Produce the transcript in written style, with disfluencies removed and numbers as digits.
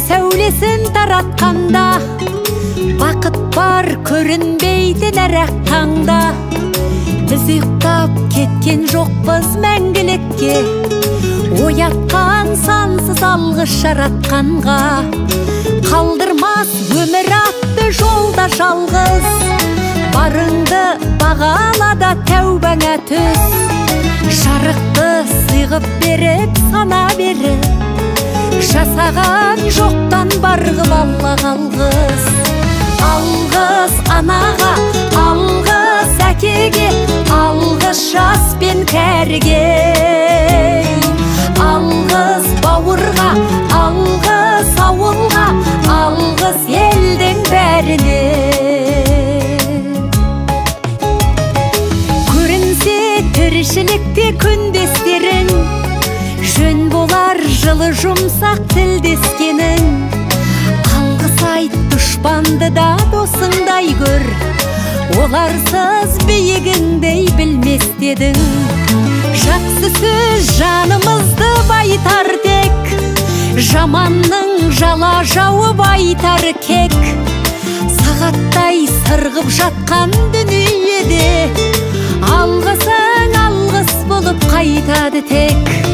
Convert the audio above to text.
сәулесін таратқанда, бақыт бар көрінбейді нәрәк таңда. Біз ұйықтап кеткен жоқпыз мәңгілікке, оятқан сансыз алғыс жаратқанға. Қалдырмас өмір атты жолда жалғыз, барыңды бағалада тәубаңа түс. Жарықты сыйғып беріп сана беріп, жасаған жоқтан барғып алла қалғыз. Алғыз анаға, алғыз әкеге, алғыз жас пен кәріге. Алғыз бауырға, алғыз ауылға, алғыз елдің бәріне. Көрінсе тіршілікте күндестерің, жөн болар жылы жұмсақ тілдескенің. Алғыс айт дұшпанды да досыңдай көр, оларсыз биігіңдей білмес дедің. Жақсы сөз жанымызды байтар тек, жаманның жала жауып айтар кек. Сағаттай сырғып жатқан дүниеде, алғысың алғыс болып қайтады тек.